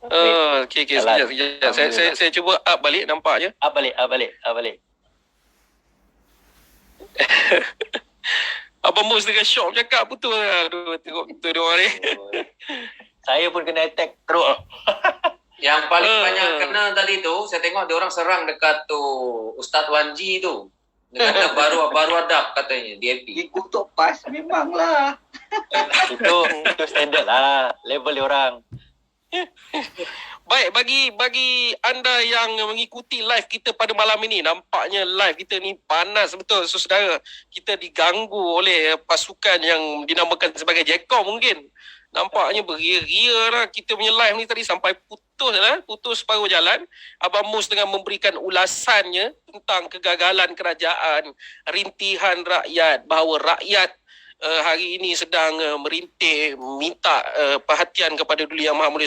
Okey, Jalan. sekejap. Saya cuba up balik nampaknya. Up balik. Abang Mus dengan shock cakap betul lah. Aduh, tengok betul dia orang ni. Saya pun kena attack teruk. Yang paling banyak kena tadi tu, saya tengok dia orang serang dekat tu Ustaz Wanji tu. Dia kata baru adab katanya, DAP. Kutuk pas memanglah. Itu standard lah, level dia orang. Baik, bagi anda yang mengikuti live kita pada malam ini, nampaknya live kita ni panas betul, saudara. Kita diganggu oleh pasukan yang dinamakan sebagai Jekom mungkin. Nampaknya beria-ria lah kita punya live ni tadi sampai putus separuh jalan. Abang Mus dengan memberikan ulasannya tentang kegagalan kerajaan, rintihan rakyat, bahawa rakyat hari ini sedang merintih, minta perhatian kepada Duli Yang Maha Mulia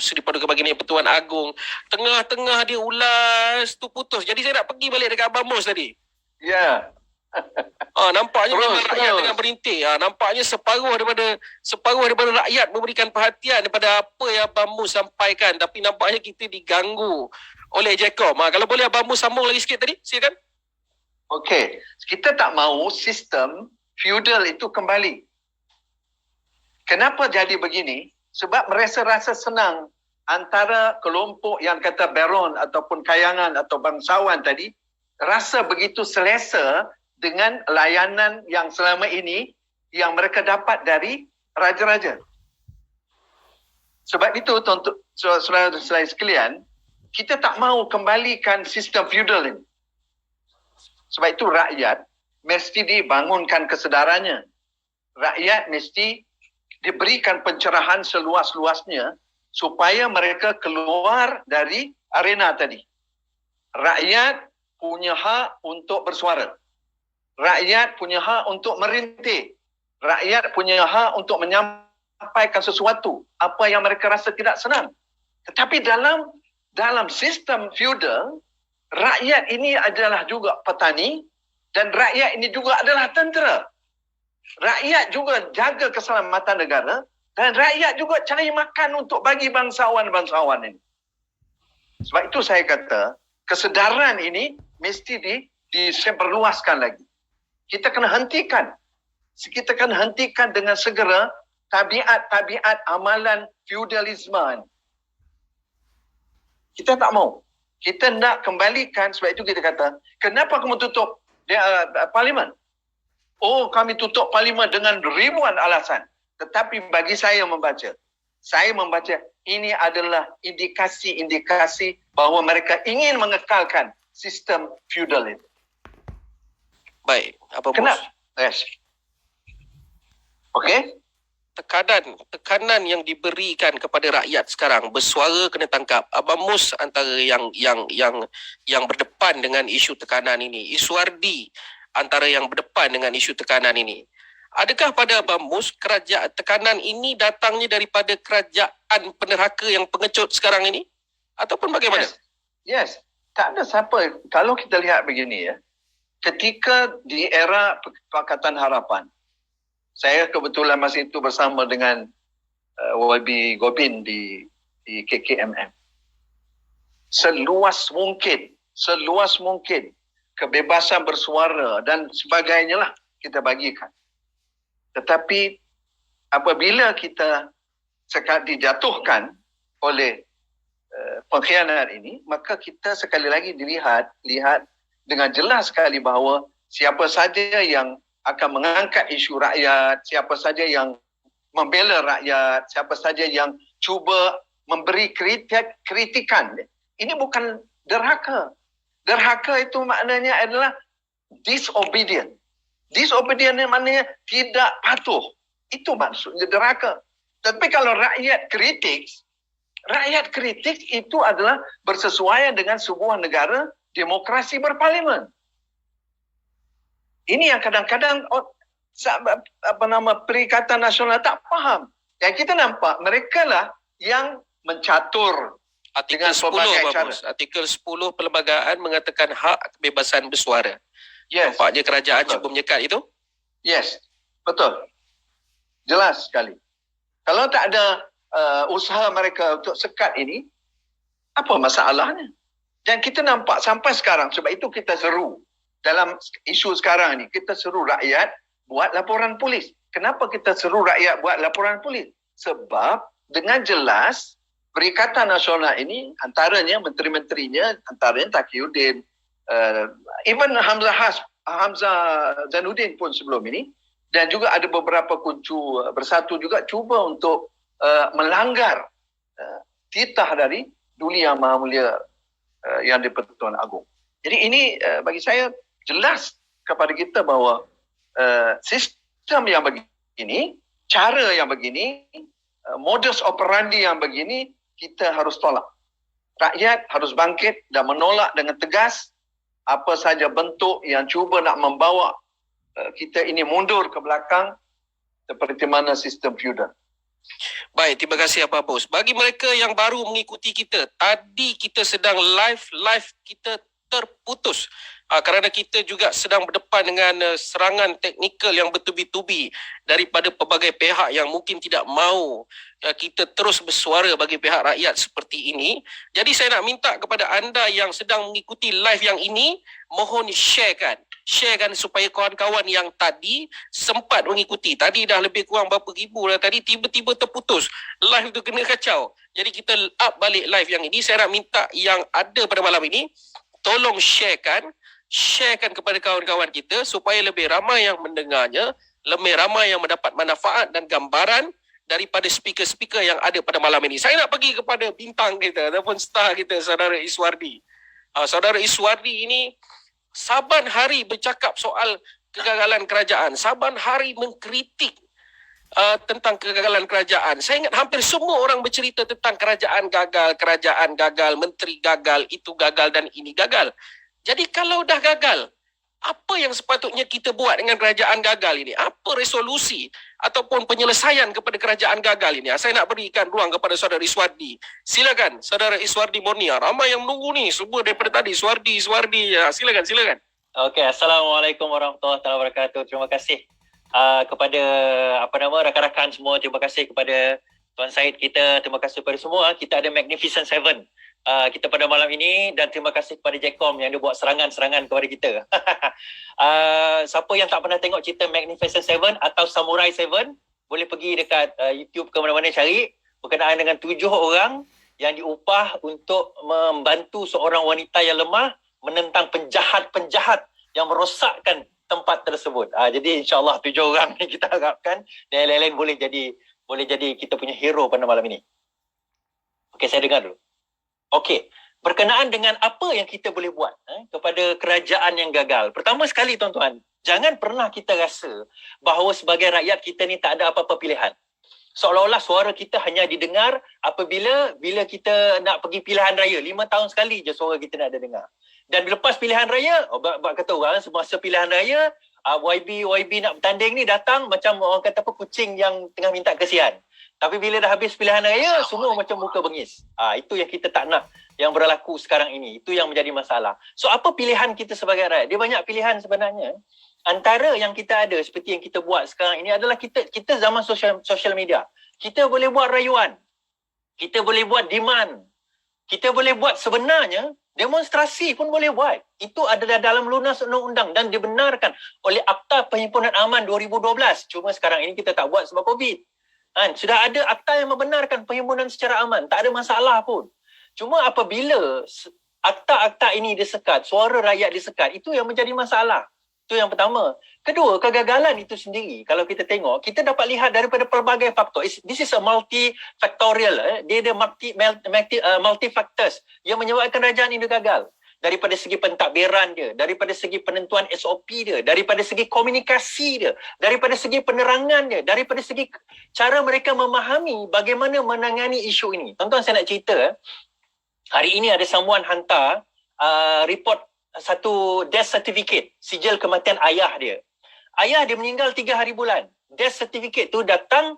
Seri Paduka Baginda Pertuan Agong. Tengah-tengah dia ulas tu putus. Jadi saya nak pergi balik dekat Abang Mus tadi. Ya. Nampaknya memang rakyat tengah berintih. Nampaknya separuh daripada rakyat memberikan perhatian daripada apa yang Abang Mus sampaikan. Tapi nampaknya kita diganggu oleh Jekom. Kalau boleh Abang Mus sambung lagi sikit tadi, silakan. Okey, kita tak mahu sistem feudal itu kembali. Kenapa jadi begini? Sebab rasa senang antara kelompok yang kata baron ataupun kayangan atau bangsawan tadi rasa begitu selesa dengan layanan yang selama ini yang mereka dapat dari raja-raja. Sebab itu saudara-saudara sekalian, kita tak mahu kembalikan sistem feudal ini. Sebab itu rakyat mesti dibangunkan kesedarannya. Rakyat mesti diberikan pencerahan seluas-luasnya supaya mereka keluar dari arena tadi. Rakyat punya hak untuk bersuara. Rakyat punya hak untuk merintih. Rakyat punya hak untuk menyampaikan sesuatu apa yang mereka rasa tidak senang. Tetapi dalam sistem feudal, rakyat ini adalah juga petani dan rakyat ini juga adalah tentera. Rakyat juga jaga keselamatan negara dan rakyat juga cari makan untuk bagi bangsawan-bangsawan ini. Sebab itu saya kata kesedaran ini mesti disebarluaskan lagi. Kita kena hentikan. Kita kena hentikan dengan segera tabiat-tabiat amalan feudalisme. Kita tak mau. Kita nak kembalikan, sebab itu kita kata, kenapa kamu tutup parlimen? Oh, kami tutup parlimen dengan ribuan alasan. Tetapi bagi saya membaca ini adalah indikasi bahawa mereka ingin mengekalkan sistem feudal itu. Baik, apa Kenapa? Yes. Okey. Tekanan yang diberikan kepada rakyat sekarang, bersuara kena tangkap. Abang Mus antara yang berdepan dengan isu tekanan ini. Iswardi antara yang berdepan dengan isu tekanan ini. Adakah pada Abang Mus tekanan ini datangnya daripada kerajaan penerhaka yang pengecut sekarang ini? Ataupun bagaimana? Yes. Tak ada siapa. Kalau kita lihat begini ya, ketika di era Pakatan Harapan, saya kebetulan masa itu bersama dengan YB Gobin di KKMM. Seluas mungkin kebebasan bersuara dan sebagainya lah kita bagikan. Tetapi apabila kita dijatuhkan oleh pengkhianat ini, maka kita sekali lagi lihat dengan jelas sekali bahawa siapa saja yang akan mengangkat isu rakyat, siapa saja yang membela rakyat, siapa saja yang cuba memberi kritikan, ini bukan derhaka. Derhaka itu maknanya adalah disobedient. Disobedient maknanya tidak patuh. Itu maksudnya derhaka. Tapi kalau rakyat kritik itu adalah bersesuaian dengan sebuah negara demokrasi berparlimen. Ini yang kadang-kadang Perikatan Nasional tak faham. Yang kita nampak mereka lah yang mencatur Artikel 10 bagus. Artikel 10 perlembagaan mengatakan hak kebebasan bersuara. Yes. Nampaknya kerajaan Betul. cuba menyekat itu. Yes, betul. Jelas sekali. Kalau tak ada usaha mereka untuk sekat ini, apa masalahnya? Dan kita nampak sampai sekarang, sebab itu kita seru dalam isu sekarang ni, kita seru rakyat buat laporan polis. Kenapa kita seru rakyat buat laporan polis? Sebab dengan jelas Perikatan Nasional ini, antaranya menteri-menterinya, antaranya Taqiyuddin, even Hamzah Zainuddin pun sebelum ini, dan juga ada beberapa kuncu bersatu juga cuba untuk melanggar titah dari Duli Yang Maha Mulia Yang di-Pertuan Agong. Jadi ini bagi saya jelas kepada kita bahawa sistem yang begini, cara yang begini, modus operandi yang begini, kita harus tolak. Rakyat harus bangkit dan menolak dengan tegas apa saja bentuk yang cuba nak membawa kita ini mundur ke belakang seperti mana sistem feudal. Baik, terima kasih Abang Bos. Bagi mereka yang baru mengikuti kita, tadi kita sedang live kita terputus. Kerana kita juga sedang berdepan dengan serangan teknikal yang bertubi-tubi daripada pelbagai pihak yang mungkin tidak mahu kita terus bersuara bagi pihak rakyat seperti ini. Jadi saya nak minta kepada anda yang sedang mengikuti live yang ini, mohon sharekan supaya kawan-kawan yang tadi sempat mengikuti. Tadi dah lebih kurang berapa ribu dah tadi, tiba-tiba terputus. Live tu kena kacau. Jadi kita up balik live yang ini. Saya nak minta yang ada pada malam ini, tolong sharekan kepada kawan-kawan kita supaya lebih ramai yang mendengarnya, lebih ramai yang mendapat manfaat dan gambaran daripada speaker-speaker yang ada pada malam ini. Saya nak pergi kepada bintang kita ataupun star kita, Saudara Iswardi. Saudara Iswardi ini saban hari bercakap soal kegagalan kerajaan, saban hari mengkritik tentang kegagalan kerajaan. Saya ingat hampir semua orang bercerita tentang kerajaan gagal, menteri gagal, itu gagal dan ini gagal. Jadi kalau dah gagal, apa yang sepatutnya kita buat dengan kerajaan gagal ini? Apa resolusi ataupun penyelesaian kepada kerajaan gagal ini? Saya nak berikan ruang kepada Saudara Iswardi. Silakan, Saudara Iswardi Mornia. Ramai yang menunggu ni, semua daripada tadi. Iswardi. Silakan. Okey, Assalamualaikum warahmatullahi wabarakatuh. Terima kasih kepada rakan-rakan semua. Terima kasih kepada Tuan Syed kita. Terima kasih kepada semua. Kita ada Magnificent Seven kita pada malam ini, dan terima kasih kepada Jackom yang dia buat serangan-serangan kepada kita. Siapa yang tak pernah tengok cerita Magnificent Seven atau Samurai Seven, boleh pergi dekat YouTube ke mana-mana cari, berkenaan dengan 7 orang yang diupah untuk membantu seorang wanita yang lemah menentang penjahat-penjahat yang merosakkan tempat tersebut. Jadi insyaAllah 7 orang ni kita harapkan, dan lain-lain boleh jadi kita punya hero pada malam ini. Okey, saya dengar dulu. Okey, berkenaan dengan apa yang kita boleh buat kepada kerajaan yang gagal. Pertama sekali tuan-tuan, jangan pernah kita rasa bahawa sebagai rakyat kita ni tak ada apa-apa pilihan. Seolah-olah suara kita hanya didengar apabila kita nak pergi pilihan raya. 5 tahun sekali je suara kita nak ada dengar. Dan lepas pilihan raya, kata orang semasa pilihan raya, YB nak bertanding ni datang macam orang kata apa, kucing yang tengah minta kesian. Tapi bila dah habis pilihan raya, semua macam muka bengis. Itu yang kita tak nak yang berlaku sekarang ini. Itu yang menjadi masalah. So apa pilihan kita sebagai rakyat? Dia banyak pilihan sebenarnya. Antara yang kita ada seperti yang kita buat sekarang ini adalah kita zaman social media. Kita boleh buat rayuan. Kita boleh buat demand. Kita boleh buat sebenarnya demonstrasi pun boleh buat. Itu ada dalam lunas undang-undang dan dibenarkan oleh Akta Perhimpunan Aman 2012. Cuma sekarang ini kita tak buat sebab COVID. Sudah ada akta yang membenarkan perhimpunan secara aman. Tak ada masalah pun. Cuma apabila akta-akta ini disekat, suara rakyat disekat, itu yang menjadi masalah. Itu yang pertama. Kedua, kegagalan itu sendiri, kalau kita tengok, kita dapat lihat daripada pelbagai faktor. This is a multifactorial. Dia ada multi-factors yang menyebabkan kerajaan ini gagal. Daripada segi pentadbiran dia, daripada segi penentuan SOP dia, daripada segi komunikasi dia, daripada segi penerangan dia, daripada segi cara mereka memahami bagaimana menangani isu ini. Tuan-tuan, saya nak cerita, hari ini ada someone hantar report satu death certificate, sijil kematian ayah dia. Ayah dia meninggal 3 hari bulan. Death certificate tu datang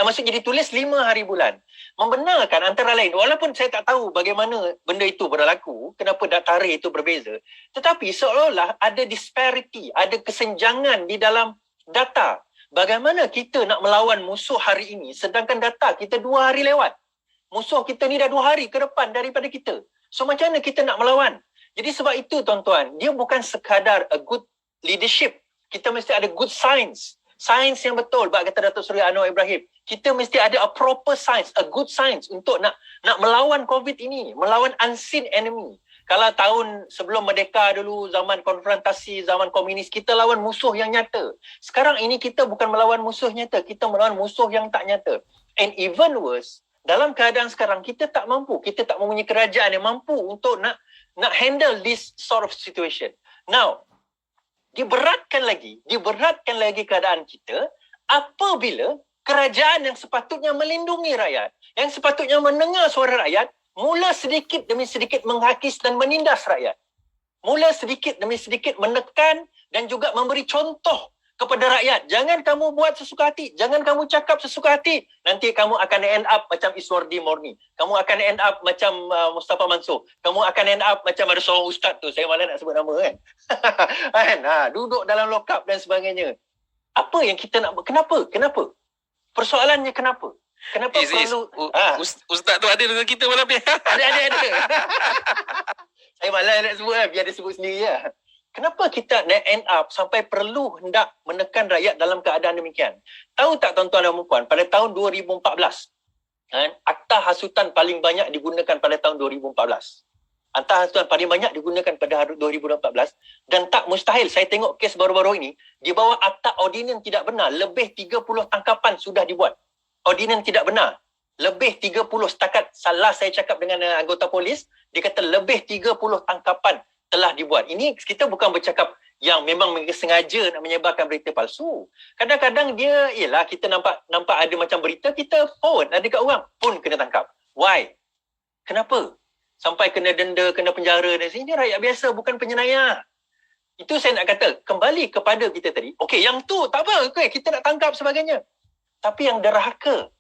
maksudnya ditulis 5 hari bulan. Membenarkan antara lain, walaupun saya tak tahu bagaimana benda itu berlaku, kenapa tarikh itu berbeza, tetapi seolah-olah ada disparity, ada kesenjangan di dalam data. Bagaimana kita nak melawan musuh hari ini sedangkan data kita 2 hari lewat? Musuh kita ni dah 2 hari ke depan daripada kita. So macam mana kita nak melawan? Jadi sebab itu tuan-tuan, dia bukan sekadar a good leadership. Kita mesti ada good science. Science yang betul, bak kata Datuk Seri Anwar Ibrahim. Kita mesti ada a proper science, a good science untuk nak melawan COVID ini, melawan unseen enemy. Kalau tahun sebelum merdeka dulu, zaman konfrontasi, zaman komunis, kita lawan musuh yang nyata. Sekarang ini kita bukan melawan musuh nyata, kita melawan musuh yang tak nyata. And even worse, dalam keadaan sekarang kita tak mampu, kita tak mempunyai kerajaan yang mampu untuk nak handle this sort of situation. Now, diberatkan lagi keadaan kita apabila kerajaan yang sepatutnya melindungi rakyat, yang sepatutnya mendengar suara rakyat, mula sedikit demi sedikit menghakis dan menindas rakyat. Mula sedikit demi sedikit menekan dan juga memberi contoh kepada rakyat. Jangan kamu buat sesuka hati. Jangan kamu cakap sesuka hati. Nanti kamu akan end up macam Iswardi Morni. Kamu akan end up macam Mustafa Mansur. Kamu akan end up macam ada seorang ustaz tu. Saya malah nak sebut nama kan. Duduk dalam lock up dan sebagainya. Apa yang kita nak buat? Kenapa? Persoalannya kenapa? Kenapa perlu... Ustaz tu ada dengan kita malam ni. Ada. Saya malah nak sebut lah, biar dia sebut sendiri lah. Kenapa kita nak end up sampai perlu hendak menekan rakyat dalam keadaan demikian? Tahu tak tuan-tuan dan puan, pada tahun 2014, akta hasutan paling banyak digunakan pada tahun 2014. Akta hasutan paling banyak digunakan pada 2014 dan tak mustahil, saya tengok kes baru-baru ini, di bawah akta ordinan tidak benar, lebih 30 tangkapan sudah dibuat. Ordinan tidak benar. Lebih 30 setakat salah saya cakap dengan anggota polis, dia kata lebih 30 tangkapan telah dibuat. Ini kita bukan bercakap yang memang sengaja nak menyebarkan berita palsu. Kadang-kadang dia, ialah kita nampak ada macam berita, kita forward ada kat orang pun kena tangkap. Why? Kenapa? Sampai kena denda, kena penjara dan sini rakyat biasa, bukan penyenayah. Itu saya nak kata, kembali kepada kita tadi. Okey, yang tu tak apa, okay, kita nak tangkap sebagainya. Tapi yang derhaka,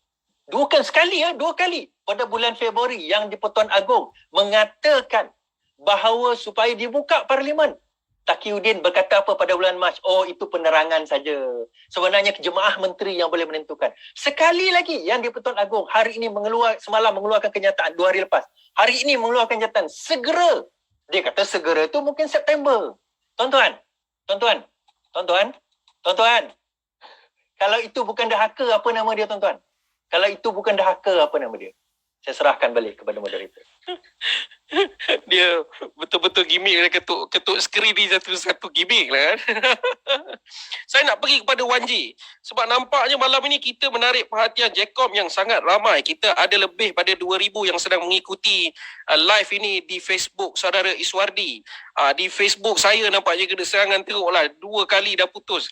dua kali pada bulan Februari yang di-Pertuan Agong mengatakan bahawa supaya dibuka parlimen. Taqiyuddin berkata apa pada bulan Mac? Oh, itu penerangan saja. Sebenarnya jemaah menteri yang boleh menentukan. Sekali lagi yang di-Pertuan Agong hari ini semalam mengeluarkan kenyataan 2 hari lepas. Hari ini mengeluarkan kenyataan segera. Dia kata segera tu mungkin September. Tuan-tuan. Kalau itu bukan dahaka, apa nama dia tuan-tuan? Kalau itu bukan dahaka, apa nama dia? Saya serahkan balik kepada moderator. Dia betul-betul gimmick lah, ketuk skrin ni satu gimmick lah kan. Saya nak pergi kepada Wan G. Sebab nampaknya malam ini kita menarik perhatian Jcom yang sangat ramai. Kita ada lebih pada 2,000 yang sedang mengikuti live ini di Facebook saudara Iswardi. Di Facebook saya nampaknya kena serangan teruk lah. 2 kali dah putus.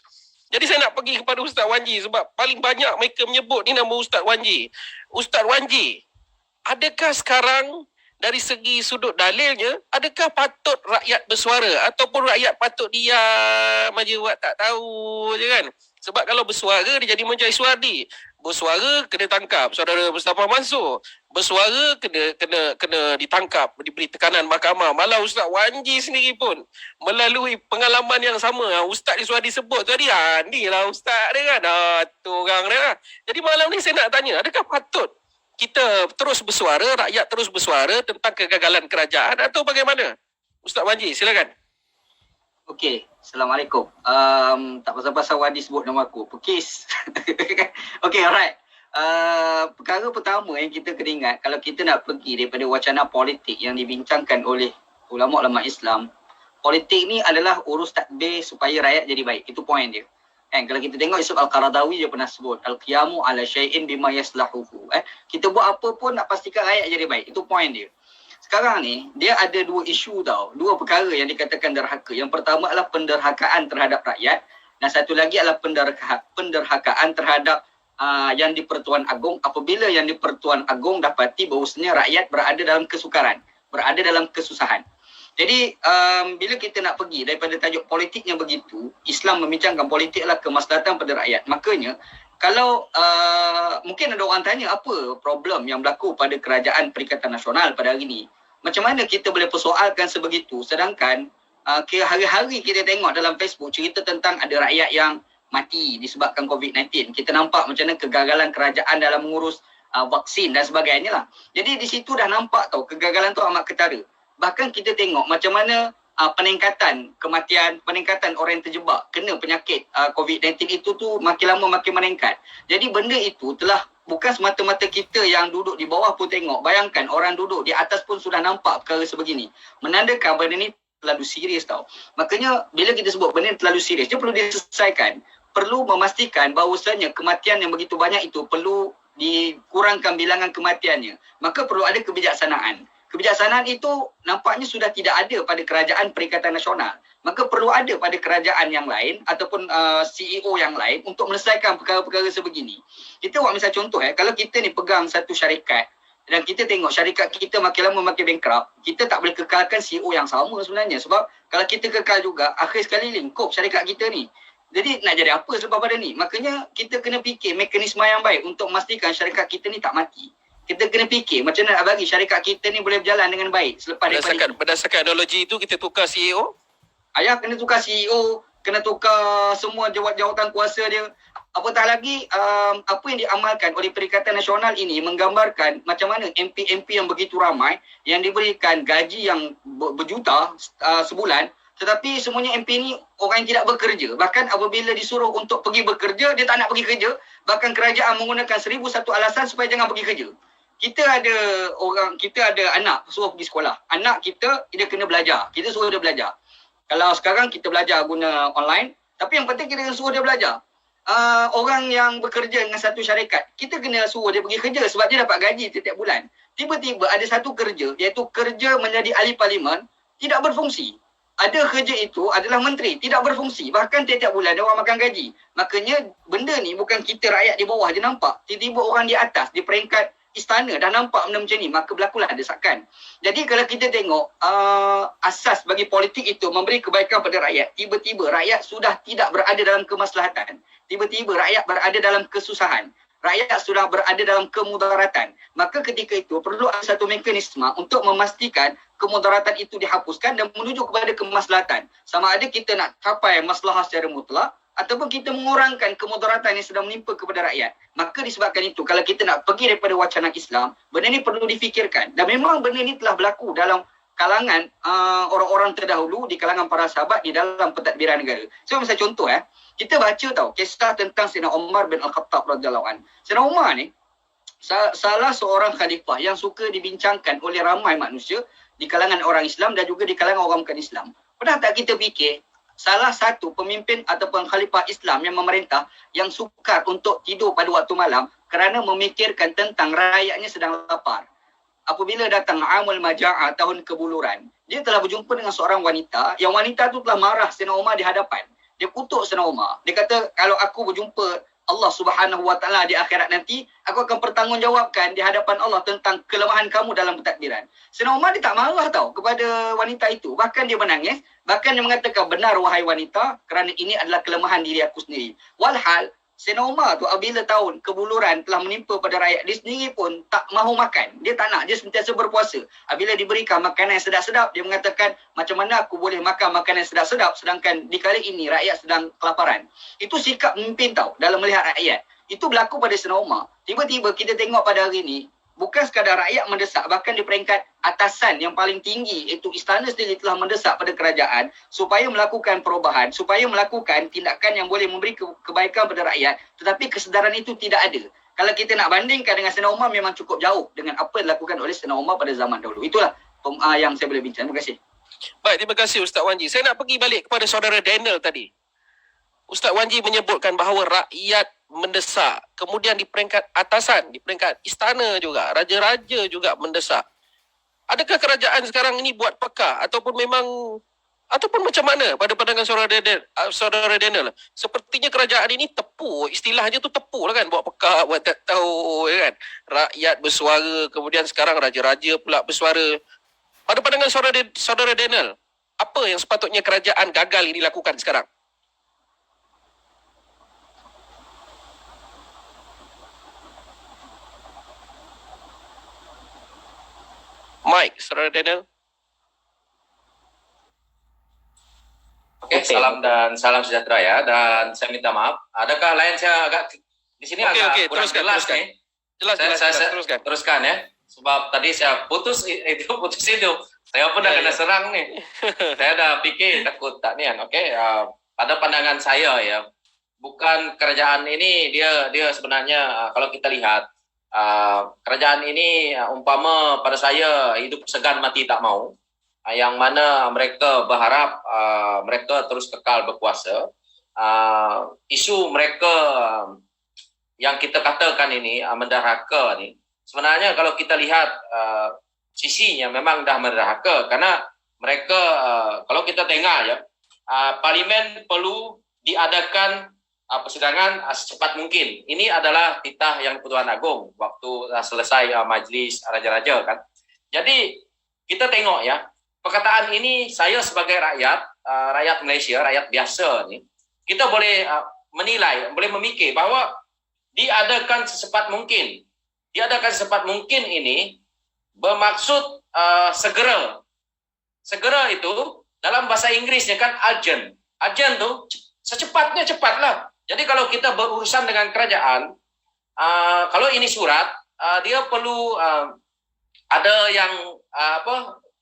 Jadi saya nak pergi kepada Ustaz Wan G sebab paling banyak mereka menyebut ni nama Ustaz Wan G. Ustaz Wan G, adakah sekarang dari segi sudut dalilnya, adakah patut rakyat bersuara ataupun rakyat patut diam aja buat tak tahu je kan? Sebab kalau bersuara dia jadi macam Iswardi. Bersuara kena tangkap saudara Mustafa Mansur. Bersuara kena ditangkap, diberi tekanan mahkamah. Malah Ustaz Wan G sendiri pun melalui pengalaman yang sama. Ustaz Iswardi sebut tadi, ni lah Ustaz dia kan. Tu orang dia lah. Jadi malam ni saya nak tanya, adakah patut kita terus bersuara, rakyat terus bersuara tentang kegagalan kerajaan atau bagaimana? Ustaz Wan G, silakan. Okey, Assalamualaikum. Tak pasal-pasal Wadi sebut nama aku. Pekis. Okey, alright. Perkara pertama yang kita kena ingat, kalau kita nak pergi daripada wacana politik yang dibincangkan oleh ulama-ulama Islam, politik ni adalah urus tadbir supaya rakyat jadi baik. Itu poin dia. Kalau kita tengok Yusuf Al-Qaradawi dia pernah sebut al-qiyamu ala syai'in bima yaslahuhu. Kita buat apa pun nak pastikan rakyat jadi baik. Itu poin dia. Sekarang ni dia ada 2 isu tau. 2 perkara yang dikatakan derhaka. Yang pertama adalah penderhakaan terhadap rakyat dan satu lagi adalah penderhakaan terhadap yang di-Pertuan Agong apabila yang di-Pertuan Agong dapati bahawasanya rakyat berada dalam kesukaran, berada dalam kesusahan. Jadi bila kita nak pergi daripada tajuk politiknya begitu, Islam membincangkan politik adalah kemaslahatan pada rakyat. Makanya kalau mungkin ada orang tanya apa problem yang berlaku pada Kerajaan Perikatan Nasional pada hari ini. Macam mana kita boleh persoalkan sebegitu sedangkan hari-hari kita tengok dalam Facebook cerita tentang ada rakyat yang mati disebabkan COVID-19. Kita nampak macam mana kegagalan kerajaan dalam mengurus vaksin dan sebagainya lah. Jadi di situ dah nampak tau kegagalan tu amat ketara. Bahkan kita tengok macam mana peningkatan kematian, peningkatan orang yang terjebak kena penyakit COVID-19 itu tu makin lama makin meningkat. Jadi benda itu telah bukan semata-mata kita yang duduk di bawah pun tengok. Bayangkan orang duduk di atas pun sudah nampak perkara sebegini. Menandakan benda ni terlalu serius tau. Makanya bila kita sebut benda ni terlalu serius, dia perlu diselesaikan. Perlu memastikan bahawasanya kematian yang begitu banyak itu perlu dikurangkan bilangan kematiannya. Maka perlu ada kebijaksanaan. Kebijaksanaan itu nampaknya sudah tidak ada pada kerajaan Perikatan Nasional. Maka perlu ada pada kerajaan yang lain ataupun CEO yang lain untuk menyelesaikan perkara-perkara sebegini. Kita buat misal contoh kalau kita ni pegang satu syarikat dan kita tengok syarikat kita makin lama makin bankrupt, kita tak boleh kekalkan CEO yang sama sebenarnya. Sebab kalau kita kekal juga, akhir sekali lingkup syarikat kita ni. Jadi nak jadi apa selepas pada ni? Makanya kita kena fikir mekanisme yang baik untuk memastikan syarikat kita ni tak mati. Kita kena fikir macam mana nak bagi syarikat kita ni boleh berjalan dengan baik selepas Berdasarkan ideologi itu kita tukar CEO. Ayah kena tukar CEO, kena tukar semua jawatan kuasa dia. Apatah lagi apa yang diamalkan oleh Perikatan Nasional ini menggambarkan macam mana MP-MP yang begitu ramai yang diberikan gaji yang berjuta sebulan, tetapi semuanya MP ni orang yang tidak bekerja. Bahkan apabila disuruh untuk pergi bekerja, dia tak nak pergi kerja. Bahkan kerajaan menggunakan 1001 alasan supaya jangan pergi kerja. Kita ada anak suruh pergi sekolah. Anak kita, dia kena belajar. Kita suruh dia belajar. Kalau sekarang kita belajar guna online, tapi yang penting kita kena suruh dia belajar. Orang yang bekerja dengan satu syarikat, kita kena suruh dia pergi kerja sebab dia dapat gaji setiap bulan. Tiba-tiba ada satu kerja, iaitu kerja menjadi ahli parlimen, tidak berfungsi. Ada kerja itu adalah menteri, tidak berfungsi. Bahkan tiap-tiap bulan dia orang makan gaji. Makanya benda ni bukan kita rakyat di bawah je nampak. Tiba-tiba orang di atas, di peringkat istana dah nampak benda macam ni, maka berlakulah desakan. Jadi kalau kita tengok asas bagi politik itu memberi kebaikan pada rakyat, tiba-tiba rakyat sudah tidak berada dalam kemaslahatan, tiba-tiba rakyat berada dalam kesusahan, rakyat sudah berada dalam kemudaratan, maka ketika itu perlu ada satu mekanisme untuk memastikan kemudaratan itu dihapuskan dan menuju kepada kemaslahatan. Sama ada kita nak capai maslahah secara mutlak ataupun kita mengurangkan kemudaratan yang sedang menimpa kepada rakyat. Maka disebabkan itu, kalau kita nak pergi daripada wacana Islam, benda ni perlu difikirkan. Dan memang benda ni telah berlaku dalam kalangan orang-orang terdahulu, di kalangan para sahabat, di dalam pentadbiran negara. So, misal contoh, kita baca tau, kisah tentang Sayyidina Umar bin Al-Khattab radhiyallahu anhu. Sayyidina Umar ni, salah seorang khalifah yang suka dibincangkan oleh ramai manusia di kalangan orang Islam dan juga di kalangan orang bukan Islam. Pernah tak kita fikir, salah satu pemimpin ataupun khalifah Islam yang memerintah yang sukar untuk tidur pada waktu malam kerana memikirkan tentang rakyatnya sedang lapar. Apabila datang Amul Maja'ah, tahun kebuluran, dia telah berjumpa dengan seorang wanita, yang wanita tu telah marah Sayyidina Umar di hadapan. Dia kutuk Sayyidina Umar. Dia kata, kalau aku berjumpa Allah Subhanahu Wa Taala di akhirat nanti, aku akan bertanggungjawabkan di hadapan Allah tentang kelemahan kamu dalam pentadbiran. Sayyidina Umar dia tak marah tau kepada wanita itu. Bahkan dia menangis. Bahkan dia mengatakan, benar wahai wanita, kerana ini adalah kelemahan diri aku sendiri. Walhal, Sayyidina Umar tu apabila tahun kebuluran telah menimpa pada rakyat, dia sendiri pun tak mahu makan. Dia tak nak, dia sentiasa berpuasa. Apabila diberikan makanan yang sedap-sedap, dia mengatakan, macam mana aku boleh makan makanan yang sedap-sedap sedangkan di kali ini rakyat sedang kelaparan. Itu sikap pemimpin tau dalam melihat rakyat. Itu berlaku pada Sayyidina Umar. Tiba-tiba kita tengok pada hari ini, bukan sekadar rakyat mendesak, bahkan di peringkat atasan yang paling tinggi, iaitu istana sendiri telah mendesak pada kerajaan supaya melakukan perubahan, supaya melakukan tindakan yang boleh memberi kebaikan pada rakyat, tetapi kesedaran itu tidak ada. Kalau kita nak bandingkan dengan Sayyidina Umar, memang cukup jauh dengan apa yang dilakukan oleh Sayyidina Umar pada zaman dahulu. Itulah yang saya boleh bincang. Terima kasih. Baik, terima kasih Ustaz Wan Ji. Saya nak pergi balik kepada saudara Daniel tadi. Ustaz Wan Ji menyebutkan bahawa rakyat mendesak. Kemudian di peringkat atasan, di peringkat istana juga, raja-raja juga mendesak. Adakah kerajaan sekarang ini buat peka ataupun macam mana pada pandangan saudara Daniel? Sepertinya kerajaan ini tepu, istilahnya tu tepu lah kan, buat peka, buat tak tahu kan. Rakyat bersuara, kemudian sekarang raja-raja pula bersuara. Pada pandangan saudara Daniel, apa yang sepatutnya kerajaan gagal ini lakukan sekarang? Mike, saudara Daniel. Oke, salam dan salam sejahtera ya. Dan saya minta maaf. Adakah lain saya agak di sini agak kurang jelas teruskan. nih. Jelas, teruskan. Teruskan ya. Sebab tadi saya putus itu. Saya pun dah kena serang nih. Saya dah fikir takut tak nian. Oke, pada pandangan saya ya, bukan kerajaan ini dia sebenarnya kalau kita lihat kerajaan ini umpama pada saya hidup segan mati tak mau, yang mana mereka berharap mereka terus kekal berkuasa. Isu mereka yang kita katakan ini menderhaka ni, sebenarnya kalau kita lihat sisinya memang dah menderhaka, karena mereka kalau kita tengok ya, parlimen perlu diadakan persidangan secepat mungkin. Ini adalah titah yang Pertuan Agong waktu selesai majlis raja-raja kan. Jadi kita tengok ya, perkataan ini saya sebagai rakyat Malaysia, rakyat biasa ni, kita boleh menilai, boleh memikir bahawa diadakan secepat mungkin. Diadakan secepat mungkin ini bermaksud segera. Segera itu dalam bahasa Inggrisnya kan urgent. Urgent tu secepatnya cepatlah. Jadi kalau kita berurusan dengan kerajaan, kalau ini surat, dia perlu ada yang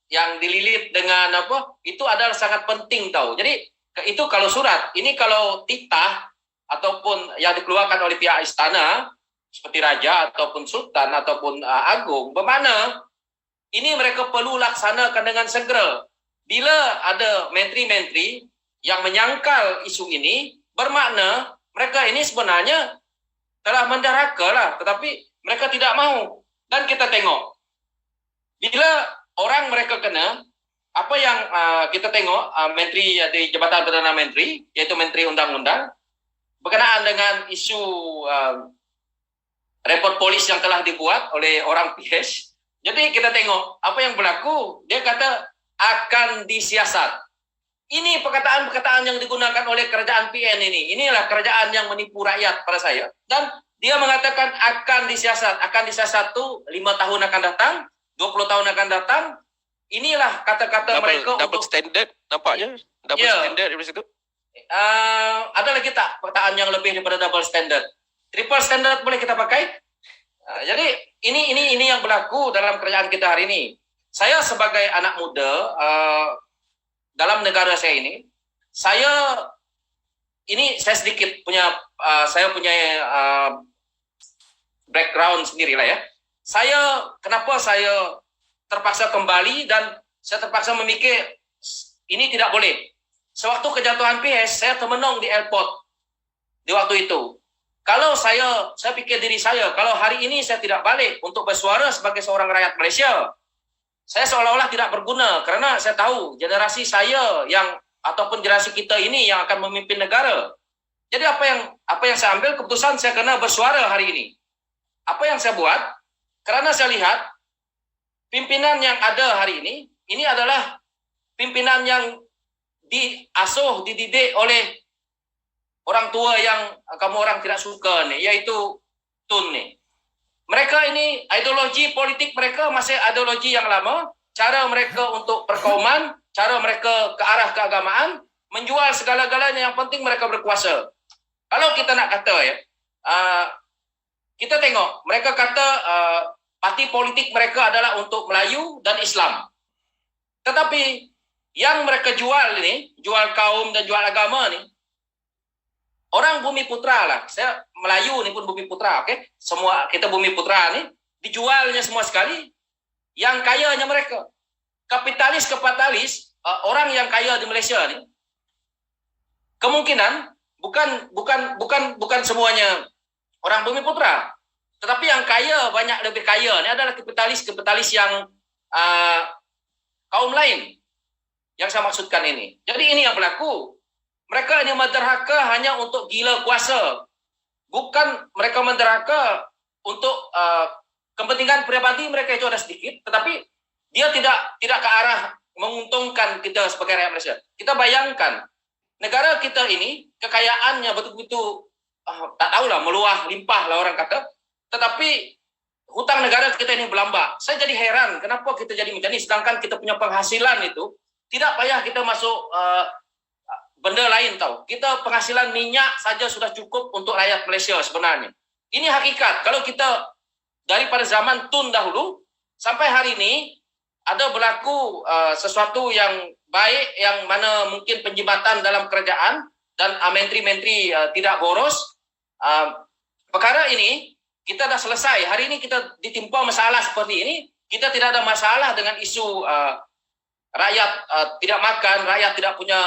yang dililit dengan itu adalah sangat penting tahu. Jadi itu kalau surat. Ini kalau titah ataupun yang dikeluarkan oleh pihak istana seperti raja ataupun sultan ataupun agung, bermakna ini mereka perlu laksanakan dengan segera. Bila ada menteri-menteri yang menyangkal isu ini, bermakna mereka ini sebenarnya telah menderhaka lah, tetapi mereka tidak mau. Dan kita tengok, bila orang mereka kena, apa yang kita tengok, menteri di Jabatan Perdana Menteri, yaitu Menteri Undang-Undang, berkenaan dengan isu report polis yang telah dibuat oleh orang PH. Jadi kita tengok apa yang berlaku. Dia kata akan disiasat. Ini perkataan-perkataan yang digunakan oleh kerajaan PN ini. Inilah kerajaan yang menipu rakyat pada saya. Dan dia mengatakan akan disiasat. Akan disiasat itu 5 tahun akan datang, 20 tahun akan datang. Inilah kata-kata mereka double standard nampaknya. Double standard di situ. Ada lagi tak perkataan yang lebih daripada double standard? Triple standard boleh kita pakai? Jadi ini yang berlaku dalam kerajaan kita hari ini. Saya sebagai anak muda dalam negara saya ini, saya sedikit punya background sendiri lah ya. Kenapa saya terpaksa kembali dan saya terpaksa memikir ini tidak boleh. Sewaktu kejatuhan PH, saya termenung di airport di waktu itu. Kalau saya pikir diri saya, kalau hari ini saya tidak balik untuk bersuara sebagai seorang rakyat Malaysia, saya seolah-olah tidak berguna, karena saya tahu generasi saya ataupun generasi kita ini yang akan memimpin negara. Jadi apa yang saya ambil keputusan, saya kena bersuara hari ini. Apa yang saya buat? Karena saya lihat pimpinan yang ada hari ini adalah pimpinan yang diasuh, dididik oleh orang tua yang kamu orang tidak suka nih, yaitu Tun nih. Mereka ini ideologi politik mereka masih ideologi yang lama, cara mereka untuk perkauman, cara mereka ke arah keagamaan, menjual segala-galanya, yang penting mereka berkuasa. Kalau kita nak kata ya, kita tengok mereka kata parti politik mereka adalah untuk Melayu dan Islam. Tetapi yang mereka jual ini, jual kaum dan jual agama ni, orang Bumi Putra lah. Saya Melayu ni pun Bumi Putra, okey? Semua kita Bumi Putra ni dijualnya semua sekali yang kayanya mereka. Kapitalis, orang yang kaya di Malaysia ni kemungkinan bukan semuanya orang Bumi Putra. Tetapi yang kaya, banyak lebih kaya ni adalah kapitalis yang kaum lain. Yang saya maksudkan ini. Jadi ini yang berlaku. Mereka ini menderhaka hanya untuk gila kuasa. Bukan mereka menderhaka untuk kepentingan pribadi mereka itu ada sedikit, tetapi dia tidak ke arah menguntungkan kita sebagai rakyat Malaysia. Kita bayangkan negara kita ini kekayaannya betul-betul tak tahulah, meluah limpah lah orang kata, tetapi hutang negara kita ini berlambak. Saya jadi heran kenapa kita jadi macam ini, sedangkan kita punya penghasilan itu tidak payah kita masuk benda lain tahu. Kita penghasilan minyak saja sudah cukup untuk rakyat Malaysia sebenarnya. Ini hakikat. Kalau kita daripada zaman Tun dahulu sampai hari ini ada berlaku sesuatu yang baik yang mana mungkin penjimatan dalam kerajaan dan menteri-menteri tidak boros. Perkara ini kita dah selesai. Hari ini kita ditimpa masalah seperti ini. Kita tidak ada masalah dengan isu rakyat tidak makan, rakyat tidak punya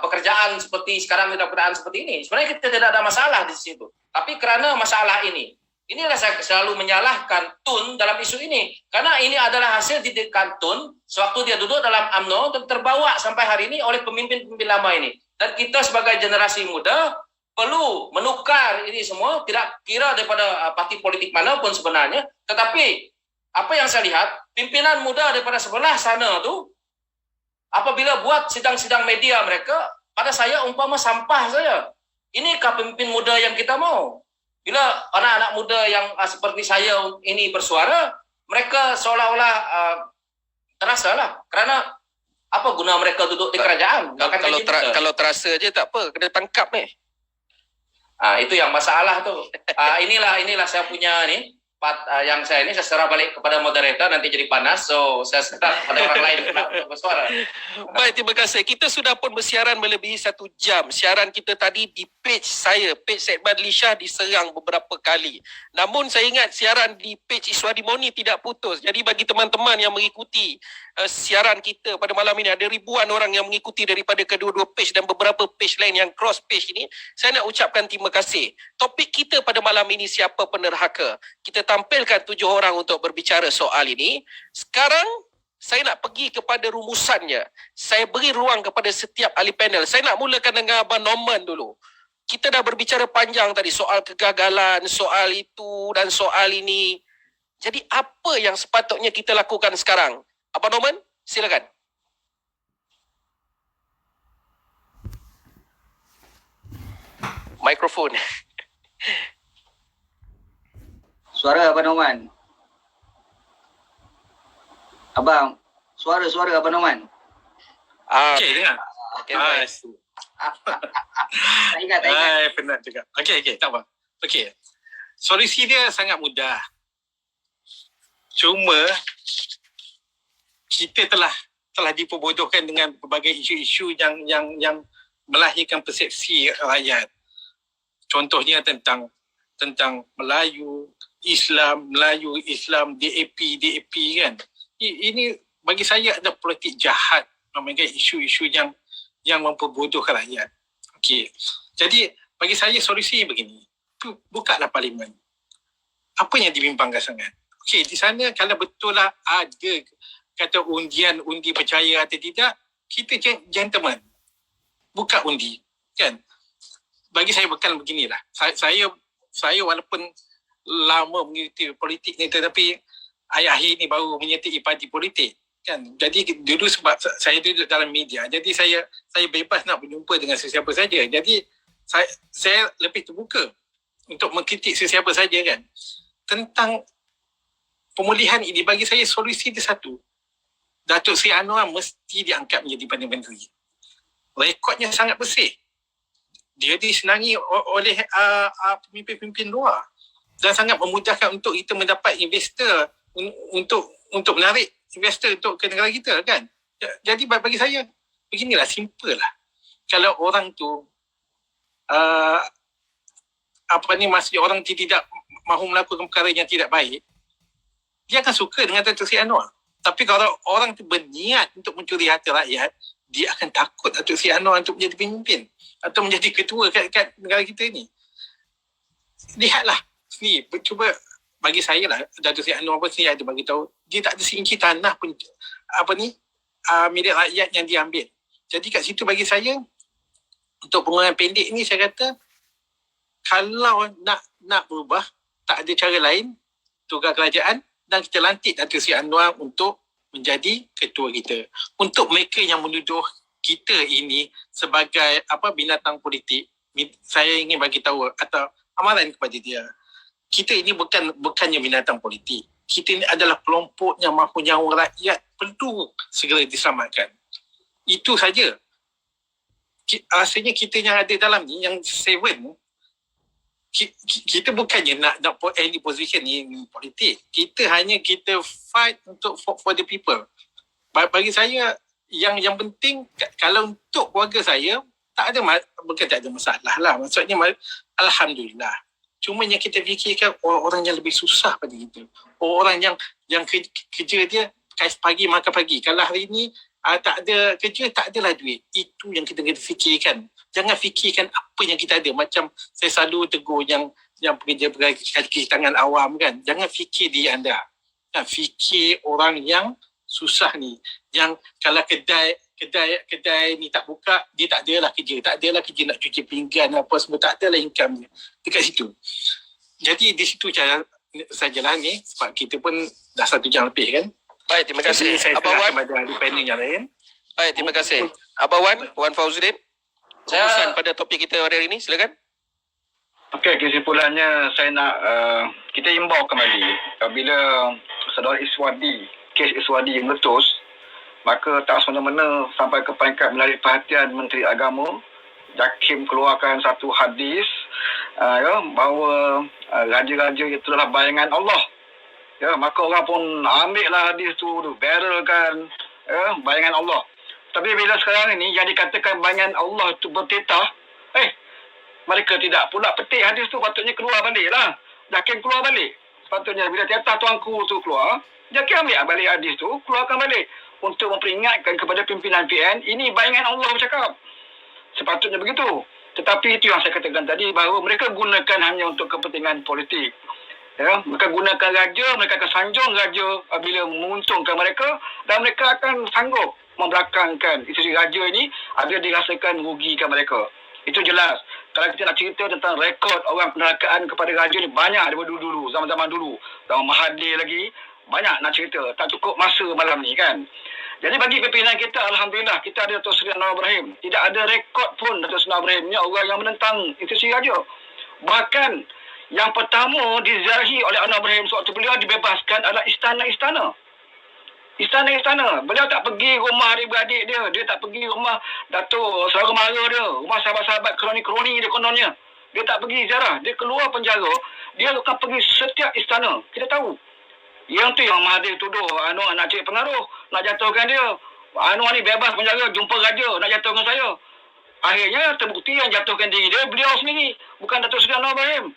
pekerjaan seperti sekarang, tidak keadaan seperti ini. Sebenarnya kita tidak ada masalah di situ. Tapi kerana masalah ini, inilah saya selalu menyalahkan Tun dalam isu ini. Karena ini adalah hasil didikan Tun sewaktu dia duduk dalam UMNO dan terbawa sampai hari ini oleh pemimpin-pemimpin lama ini. Dan kita sebagai generasi muda perlu menukar ini semua, tidak kira daripada parti politik manapun sebenarnya. Tetapi apa yang saya lihat, pimpinan muda daripada sebelah sana tu, apabila buat sidang-sidang media mereka, pada saya umpama sampah saja. Inikah pemimpin muda yang kita mau? Bila anak-anak muda yang seperti saya ini bersuara, mereka seolah-olah terasa lah. Kerana apa guna mereka duduk di kerajaan? Kalau terasa je tak apa, kena tangkap ni. Itu yang masalah tu. Inilah saya punya ni. Yang saya ini saya serah balik kepada moderator, nanti jadi panas, so saya serah pada orang lain untuk bersuara. Baik, terima kasih. Kita sudah pun bersiaran melebihi 1 jam. Siaran kita tadi di page saya, page Syed Badli Shah diserang beberapa kali. Namun saya ingat siaran di page Iswadi Moni tidak putus. Jadi bagi teman-teman yang mengikuti siaran kita pada malam ini, ada ribuan orang yang mengikuti daripada kedua-dua page dan beberapa page lain yang cross page ini. Saya nak ucapkan terima kasih. Topik kita pada malam ini, siapa penerhaka. Kita tampilkan 7 orang untuk berbicara soal ini. Sekarang saya nak pergi kepada rumusannya. Saya beri ruang kepada setiap ahli panel. Saya nak mulakan dengan Abang Norman dulu. Kita dah berbicara panjang tadi soal kegagalan, soal itu dan soal ini. Jadi apa yang sepatutnya kita lakukan sekarang? Abang Norman, silakan. Mikrofon. Suara Abang Norman. Abang, suara Abang Norman. Okey, dengar. Okay, baik. Tak ingat. Penat juga. Okey, tak apa. Okey. Solusi dia sangat mudah. Cuma kita telah diperbodohkan dengan berbagai isu-isu yang melahirkan persepsi rakyat. Contohnya tentang Melayu, Islam, DAP kan. Ini bagi saya ada politik jahat, memainkan isu-isu yang memperbodohkan rakyat. Okey. Jadi bagi saya solusi begini. Bukalah parlimen. Apa yang dibimbangkan sangat? Okey, di sana kalau betul lah ada kata undi percaya atau tidak, kita gentleman. Buka undi, kan? Bagi saya bukan beginilah. Saya walaupun lama mengikuti politik ni, tetapi akhir-akhir ni baru menyertai parti politik, kan. Jadi dulu sebab saya duduk dalam media, jadi saya bebas nak berjumpa dengan sesiapa saja. Jadi saya lebih terbuka untuk mengkritik sesiapa saja, kan. Tentang pemulihan ini, bagi saya solusi dia satu. Datuk Seri Anwar mesti diangkat menjadi Perdana Menteri. Rekodnya sangat bersih. Dia disenangi oleh pemimpin-pemimpin luar dan sangat memudahkan untuk kita mendapat investor, untuk menarik investor untuk ke negara kita, kan. Jadi bagi saya beginilah, simple lah. Kalau orang tu masih orang tidak mahu melakukan perkara yang tidak baik, dia akan suka dengan Datuk Seri Anwar. Tapi kalau orang tu berniat untuk mencuri harta rakyat, dia akan takut Datuk Seri Anwar untuk menjadi pemimpin atau menjadi ketua kat negara kita ni. Lihatlah sendiri, cuba bagi saya lah, Datuk Seri Anwar pun sendiri ada bagi tahu, dia tak ada seinci tanah pun milik rakyat yang diambil. Jadi kat situ bagi saya, untuk pengurangan pendek ni, saya kata kalau nak berubah, tak ada cara lain, tugas kerajaan, dan kita lantik Datuk Seri Anwar untuk menjadi ketua kita. Untuk mereka yang menuduh kita ini sebagai binatang politik, saya ingin bagi tahu atau amaran kepada dia. Kita ini bukannya binatang politik. Kita ini adalah kelompok yang mahu nyawa rakyat, perlu segera diselamatkan. Itu saja. rasanya kita yang ada dalam ni, yang 7, kita bukannya nak any position in politik. Kita fight untuk for the people. Bagi saya yang penting, kalau untuk keluarga saya bukan tak ada masalah lah. Maksudnya alhamdulillah. Cuma yang kita fikirkan orang yang lebih susah pada kita. Orang yang kerja dia pagi makan pagi. Kalau hari ni tak ada kerja, tak adalah duit. Itu yang kita kena fikirkan. Jangan fikirkan apa yang kita ada. Macam saya selalu tegur yang pekerja kaki tangan awam kan. Jangan fikir diri anda. Fikir orang yang susah ni. Yang kalau kedai ni tak buka, dia tak adalah kerja. Tak adalah kerja nak cuci pinggan apa semua. Tak adalah income dia. Dekat situ. Jadi di situ sajalah ni. Sebab kita pun dah 1 jam lebih kan. Baik, terima kasih. Jadi saya Abang Wan. kepada ahli panel yang lain. Baik, terima kasih. Abang Wan Fauzuddin. Keputusan pada topik kita hari ini, silakan. Okey, kesimpulannya saya nak kita imbau kembali apabila saudara Iswadi, kes Iswadi meletus, maka tak semena-mena sampai ke peringkat menarik perhatian Menteri Agama. JAKIM keluarkan satu hadis bahawa raja-raja itu adalah bayangan Allah. Ya, maka orang pun ambil lah hadis tu, barrelkan bayangan Allah. Tapi bila sekarang ini yang dikatakan bayangan Allah itu bertetah, mereka tidak pula petik hadis tu, patutnya keluar balik lah. JAKIM keluar balik. Patutnya bila tetah tuanku tu keluar, JAKIM ambil balik hadis tu, keluarkan balik. Untuk memperingatkan kepada pimpinan PN, ini bayangan Allah bercakap. Sepatutnya begitu. Tetapi itu yang saya katakan tadi, bahawa mereka gunakan hanya untuk kepentingan politik. Ya, mereka gunakan raja, mereka akan sanjung raja bila menguntungkan mereka, dan mereka akan sanggup membelakangkan isteri raja ini ada dirasakan rugikan mereka. Itu jelas. Kalau kita nak cerita tentang rekod orang penerakaan kepada raja ni, banyak daripada dulu-dulu, zaman-zaman dulu. Zaman Mahathir lagi, banyak nak cerita. Tak cukup masa malam ni kan. Jadi bagi pimpinan kita, alhamdulillah, kita ada Dato' Seri Anwar Ibrahim. Tidak ada rekod pun Dato' Seri Anwar Ibrahim ni orang yang menentang institusi raja. Bahkan yang pertama diziarahi oleh Anwar Ibrahim sewaktu beliau dibebaskan adalah istana-istana. Istana-istana. Beliau tak pergi rumah adik-beradik dia. Dia tak pergi rumah Dato' saudara mara dia. Rumah sahabat-sahabat kroni-kroni dia kononnya. Dia tak pergi ziarah. Dia keluar penjara. Dia akan pergi setiap istana. Kita tahu. Yang tu yang Mahathir tuduh Anwar nak cari pengaruh. Nak jatuhkan dia. Anwar ni bebas penjara. Jumpa raja. Nak jatuhkan saya. Akhirnya terbukti yang jatuhkan diri dia beliau sendiri. Bukan Dato' Seri Anwar Ibrahim.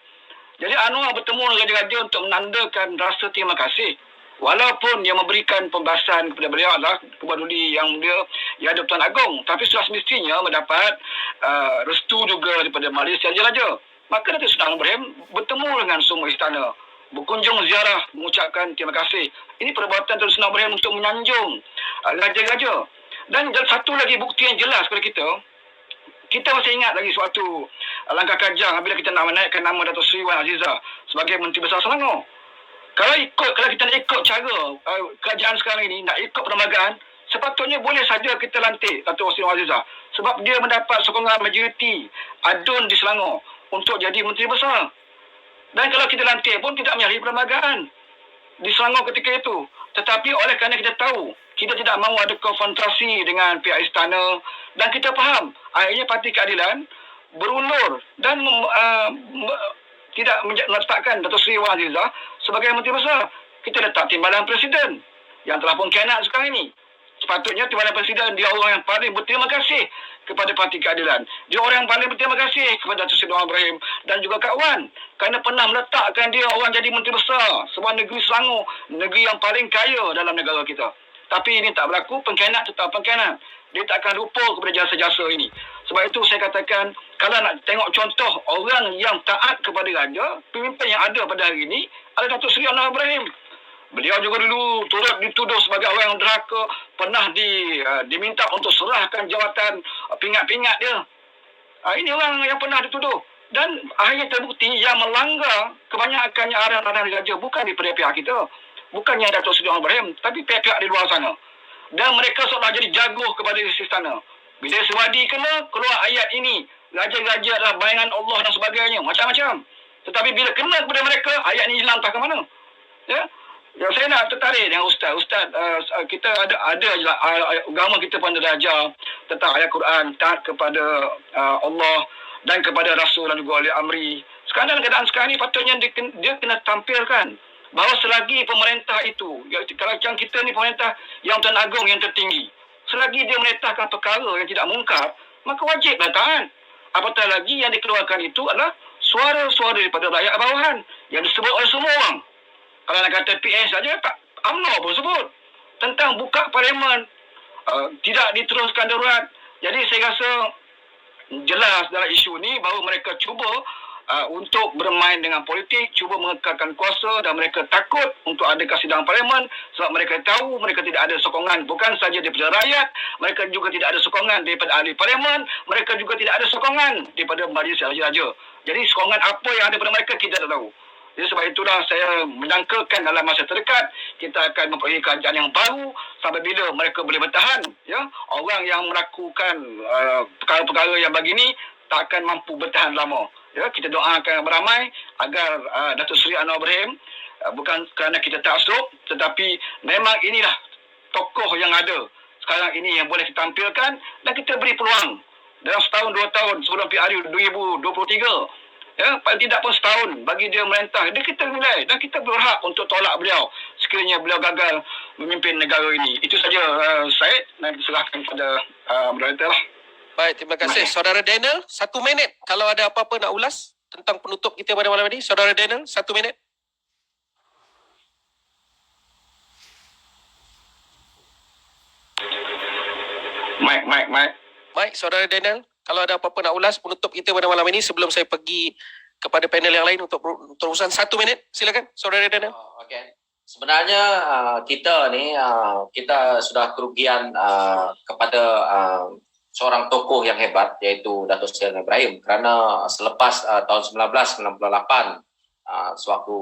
Jadi Anwar bertemu dengan raja-raja untuk menandakan rasa terima kasih. Walaupun dia memberikan pembahasan kepada beliau adalah kebaduli yang ada Tuan Agong. Tapi sudah semestinya mendapat restu juga daripada Majlis Raja-Raja. Maka Dato' Seri Anwar Ibrahim bertemu dengan semua istana. Berkunjung ziarah, mengucapkan terima kasih. Ini perbuatan Dato' Seri Anwar Ibrahim untuk menyanjung raja-raja. Dan satu lagi bukti yang jelas kepada kita, kita masih ingat lagi suatu langkah kajang bila kita nak menaikkan nama Dato' Seri Wan Azizah sebagai Menteri Besar Selangor. Kalau kita nak ikut cara kerajaan sekarang ini, nak ikut perlembagaan, sepatutnya boleh saja kita lantik Dato' Seri Wan Azizah. Sebab dia mendapat sokongan majoriti ADUN di Selangor untuk jadi Menteri Besar. Dan kalau kita lantik pun tidak menyalahi perlembagaan di Selangor ketika itu. Tetapi oleh kerana kita tahu, kita tidak mahu ada konfrontasi dengan pihak istana, dan kita faham, akhirnya Parti Keadilan berulur dan tidak meletakkan Dato' Seri Wan Azizah sebagai Menteri Besar. Kita letak Timbalan Presiden yang telah pun khianat sekarang ini. Sepatutnya Timbalan Presiden dia orang yang paling berterima kasih kepada Parti Keadilan. Dia orang yang paling berterima kasih kepada Dato' Seri Anwar Ibrahim dan juga Kak Wan kerana pernah meletakkan dia orang jadi Menteri Besar sebuah negeri Selangor, negeri yang paling kaya dalam negara kita. Tapi ini tak berlaku, pengkhianat tetap pengkhianat. Dia tak akan lupa kepada jasa-jasa ini. Sebab itu saya katakan, kalau nak tengok contoh orang yang taat kepada raja, pemimpin yang ada pada hari ini adalah Dato' Seri Anwar Ibrahim. Beliau juga dulu turut dituduh sebagai orang yang derhaka, pernah diminta untuk serahkan jawatan pingat-pingat dia. Ini orang yang pernah dituduh. Dan akhirnya terbukti yang melanggar kebanyakannya arahan-arahan raja bukan di pihak kita. Bukannya Dato' Seri Anwar Ibrahim, tapi pihak-pihak di luar sana. Dan mereka seolah jadi jago kepada istana. Bila Swadi kena, keluar ayat ini. Raja-raja adalah bayangan Allah dan sebagainya. Macam-macam. Tetapi bila kena kepada mereka, ayat ini hilang entah ke mana. Ya? Yang saya nak tertarik dengan Ustaz. Ustaz, kita ada agama kita pun ada ajar tentang ayat Quran, taat kepada Allah dan kepada Rasul dan juga oleh Amri. Sekarang dalam keadaan sekarang ni patutnya dia kena tampilkan bahawa selagi pemerintah itu, kalau yang kita ni pemerintah yang Tuan Agong yang tertinggi, selagi dia menetahkan perkara yang tidak mungkar, maka wajiblah taat. Apatah lagi yang dikeluarkan itu adalah suara-suara daripada rakyat bawahan yang disebut oleh semua orang. Kalau nak kata PS saja, tak UMNO pun sebut tentang buka parlimen, tidak diteruskan darurat. Jadi saya rasa jelas dalam isu ni bahawa mereka cuba untuk bermain dengan politik, cuba mengekalkan kuasa dan mereka takut untuk adakan sidang parlimen sebab mereka tahu mereka tidak ada sokongan bukan saja daripada rakyat, mereka juga tidak ada sokongan daripada ahli parlimen, mereka juga tidak ada sokongan daripada majlis raja-raja. Jadi sokongan apa yang ada pada mereka kita tak tahu. Jadi sebab itulah saya menyangkakan dalam masa terdekat kita akan memperoleh kerajaan yang baru sampai bila mereka boleh bertahan. Ya, orang yang melakukan perkara-perkara yang begini tak akan mampu bertahan lama. Ya, kita doakan beramai agar Datuk Seri Anwar Ibrahim bukan kerana kita taksub tetapi memang inilah tokoh yang ada sekarang ini yang boleh ditampilkan dan kita beri peluang dalam setahun 2 tahun sebelum PRU 2023. Ya, paling tidak pun setahun bagi dia merentah. Dia kita nilai dan kita berhak untuk tolak beliau sekiranya beliau gagal memimpin negara ini. Itu saja Syed, dan serahkan kepada moderator lah. Baik, terima kasih. Saudara Daniel, 1 minit. Kalau ada apa-apa nak ulas tentang penutup kita pada malam ini. Saudara Daniel, 1 minit. Mike. Baik, Saudara Daniel. Kalau ada apa-apa nak ulas penutup kita pada malam ini sebelum saya pergi kepada panel yang lain untuk terusan 1 minit. Silakan, Saudara Daniel. Okey. Sebenarnya kita ni kita sudah kerugian kepada seorang tokoh yang hebat iaitu Datuk Seri Anwar Ibrahim kerana selepas tahun 1998 sewaktu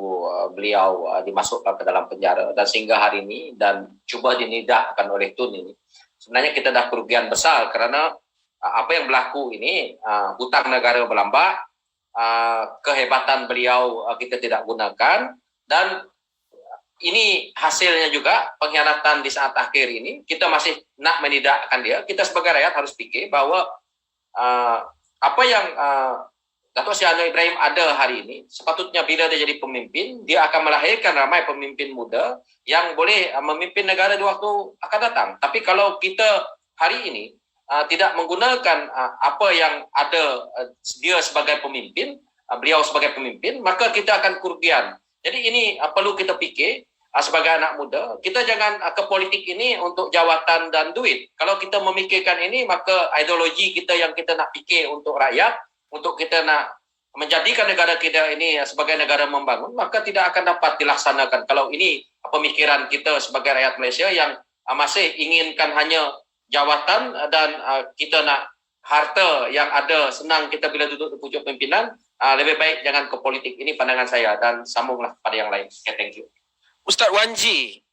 beliau dimasukkan ke dalam penjara dan sehingga hari ini dan cuba dinidakkan oleh Tun ini, sebenarnya kita dah kerugian besar kerana apa yang berlaku ini, hutang negara berlambak, kehebatan beliau kita tidak gunakan dan ini hasilnya juga pengkhianatan di saat akhir ini. Kita masih nak menidakkan dia. Kita sebagai rakyat harus fikir bahawa apa yang Datuk Seri Anwar Ibrahim ada hari ini, sepatutnya bila dia jadi pemimpin, dia akan melahirkan ramai pemimpin muda yang boleh memimpin negara di waktu akan datang. Tapi kalau kita hari ini tidak menggunakan apa yang ada dia sebagai pemimpin, beliau sebagai pemimpin, maka kita akan kerugian. Jadi ini perlu kita fikir sebagai anak muda, kita jangan ke politik ini untuk jawatan dan duit. Kalau kita memikirkan ini, maka ideologi kita yang kita nak fikir untuk rakyat, untuk kita nak menjadikan negara kita ini sebagai negara membangun, maka tidak akan dapat dilaksanakan. Kalau ini pemikiran kita sebagai rakyat Malaysia yang masih inginkan hanya jawatan dan kita nak harta yang ada senang kita bila duduk di pucuk pimpinan, lebih baik jangan ke politik. Ini pandangan saya dan sambunglah pada yang lain. Okay, thank you. Ustaz Wanji,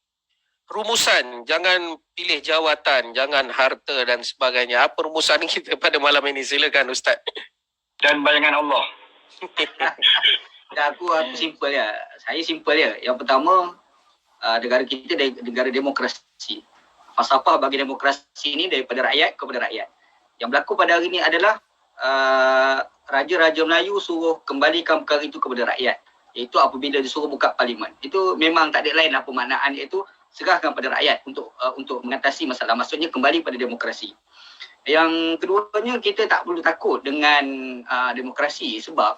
rumusan jangan pilih jawatan, jangan harta dan sebagainya. Apa rumusan kita pada malam ini? Silakan Ustaz. Dan bayangan Allah. Aku simple ya. Saya simple ya. Yang pertama, negara kita negara demokrasi. Falsafah bagi demokrasi ini daripada rakyat kepada rakyat. Yang berlaku pada hari ini adalah Raja-Raja Melayu suruh kembalikan perkara itu kepada rakyat. Iaitu apabila disuruh buka parlimen. Itu memang tak ada lain apa maknaan, iaitu serahkan pada rakyat untuk mengatasi masalah. Maksudnya kembali pada demokrasi. Yang keduanya, kita tak perlu takut dengan demokrasi sebab